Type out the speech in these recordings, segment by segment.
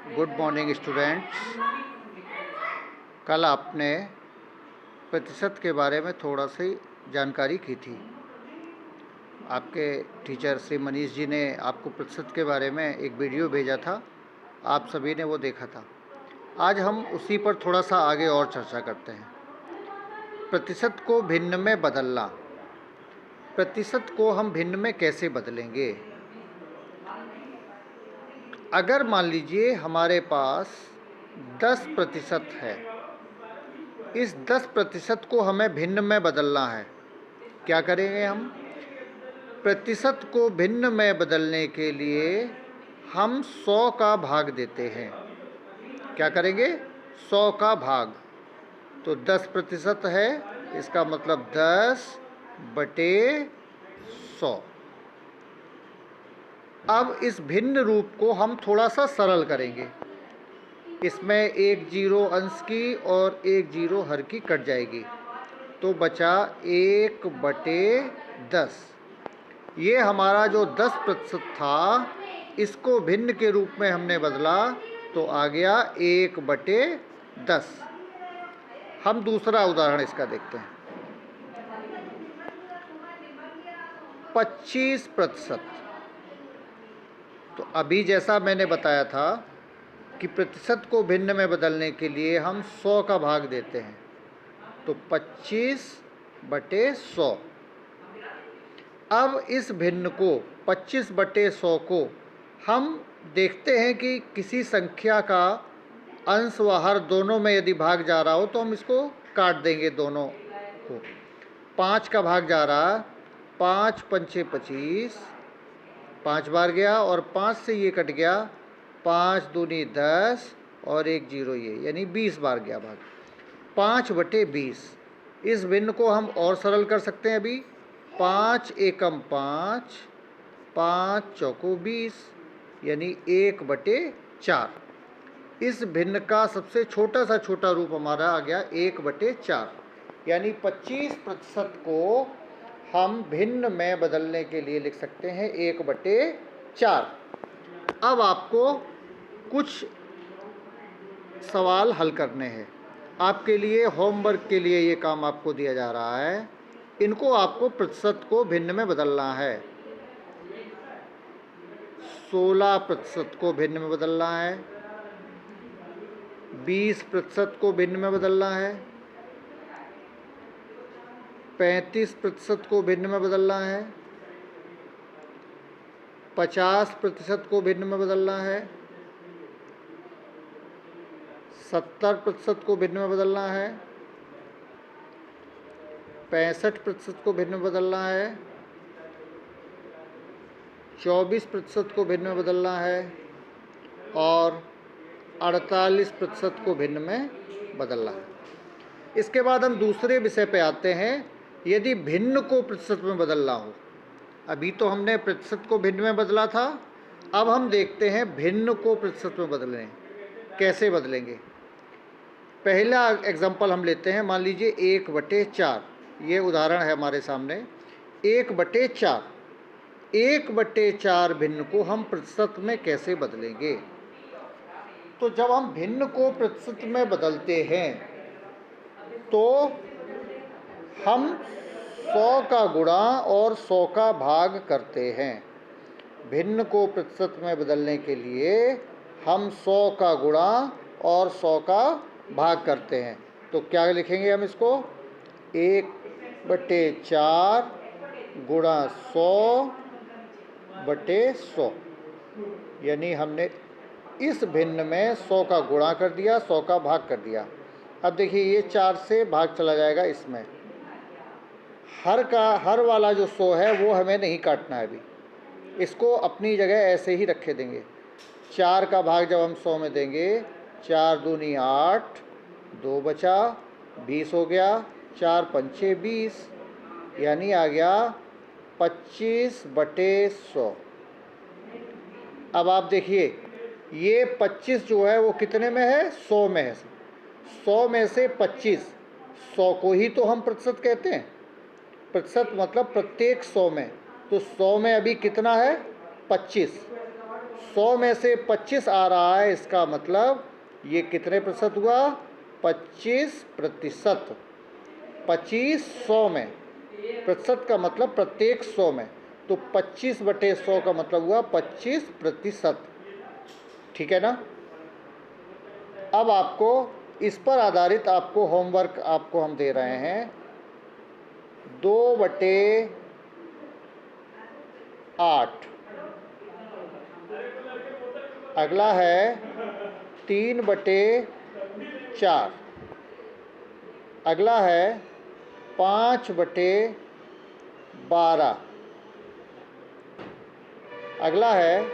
Good morning students. कल आपने प्रतिशत के बारे में थोड़ा सी जानकारी की थी। आपके टीचर श्री मनीष जी ने आपको प्रतिशत के बारे में एक वीडियो भेजा था, आप सभी ने वो देखा था। आज हम उसी पर थोड़ा सा आगे और चर्चा करते हैं। प्रतिशत को भिन्न में बदलना। प्रतिशत को हम भिन्न में कैसे बदलेंगे? अगर मान लीजिए हमारे पास 10% है, इस 10% को हमें भिन्न में बदलना है। क्या करेंगे हम? प्रतिशत को भिन्न में बदलने के लिए हम 100 का भाग देते हैं। क्या करेंगे? 100 का भाग। तो 10% है, इसका मतलब 10/100। अब इस भिन्न रूप को हम थोड़ा सा सरल करेंगे। इसमें एक जीरो अंश की और एक जीरो हर की कट जाएगी, तो बचा 1/10। ये हमारा जो 10% था, इसको भिन्न के रूप में हमने बदला तो आ गया 1/10। हम दूसरा उदाहरण इसका देखते हैं। 25%। तो अभी जैसा मैंने बताया था कि प्रतिशत को भिन्न में बदलने के लिए हम 100 का भाग देते हैं, तो 25/100। अब इस भिन्न को 25/100 को हम देखते हैं कि किसी संख्या का अंश व हर दोनों में यदि भाग जा रहा हो तो हम इसको काट देंगे दोनों को। 5 का भाग जा रहा है, 5 पंचे 25, 5 बार गया और 5 से ये कट गया, 5 दूनी 10 और एक जीरो ये, यानी 20 बार गया भाग। 5/20। इस भिन्न को हम और सरल कर सकते हैं अभी। 5 एकम 5, 5 चौको 20, यानी 1/4। इस भिन्न का सबसे छोटा सा छोटा रूप हमारा आ गया 1/4, यानी 25% को हम भिन्न में बदलने के लिए लिख सकते हैं 1/4। अब आपको कुछ सवाल हल करने हैं। आपके लिए होमवर्क के लिए ये काम आपको दिया जा रहा है। इनको आपको प्रतिशत को भिन्न में बदलना है। 16% को भिन्न में बदलना है, 20% को भिन्न में बदलना है, 35% को भिन्न में बदलना है, 50% को भिन्न में बदलना है, 70% को भिन्न में बदलना है, 65% को भिन्न में बदलना है, 24% को भिन्न में बदलना है और 48% को भिन्न में बदलना है। इसके बाद हम दूसरे विषय पे आते हैं। यदि भिन्न को प्रतिशत में बदलना हो, अभी तो हमने प्रतिशत को भिन्न में बदला था, अब हम देखते हैं भिन्न को प्रतिशत में बदलें। कैसे बदलेंगे? पहला एग्जाम्पल हम लेते हैं। मान लीजिए 1/4, ये उदाहरण है हमारे सामने। 1/4, 1/4 भिन्न को हम प्रतिशत में कैसे बदलेंगे? तो जब हम भिन्न को प्रतिशत में बदलते हैं तो हम 100 का गुणा और 100 का भाग करते हैं। भिन्न को प्रतिशत में बदलने के लिए हम 100 का गुणा और 100 का भाग करते हैं। तो क्या लिखेंगे हम इसको? 1/4 गुणा 100/100, यानी हमने इस भिन्न में 100 का गुणा कर दिया, 100 का भाग कर दिया। अब देखिए ये 4 से भाग चला जाएगा इसमें। हर वाला जो 100 है वो हमें नहीं काटना है अभी, इसको अपनी जगह ऐसे ही रखे देंगे। 4 का भाग जब हम 100 में देंगे, 4 दूनी 8, 2 बचा, 20 हो गया, 4 पंचे 20, यानी आ गया 25/100। अब आप देखिए ये 25 जो है वो कितने में है? 100 में है। 100 में से 25, 100 को ही तो हम प्रतिशत कहते हैं। प्रतिशत मतलब प्रत्येक 100 में, तो 100 में अभी कितना है? 25। 100 में से 25 आ रहा है, इसका मतलब ये कितने प्रतिशत हुआ? 25%। 25 100 में, प्रतिशत का मतलब प्रत्येक 100 में, तो 25/100 का मतलब हुआ 25%। ठीक है ना? अब आपको इस पर आधारित आपको होमवर्क आपको हम दे रहे हैं 2/8। अगला है 3/4। अगला है 5/12। अगला है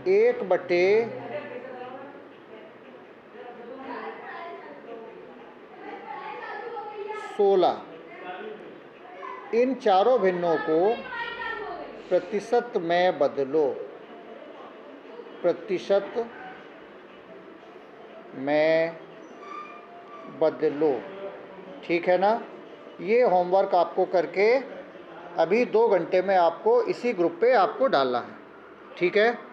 1/16। इन चारों भिन्नों को प्रतिशत में बदलो, प्रतिशत में बदलो। ठीक है ना? ये होमवर्क आपको करके अभी 2 घंटे में आपको इसी ग्रुप पे आपको डालना है। ठीक है?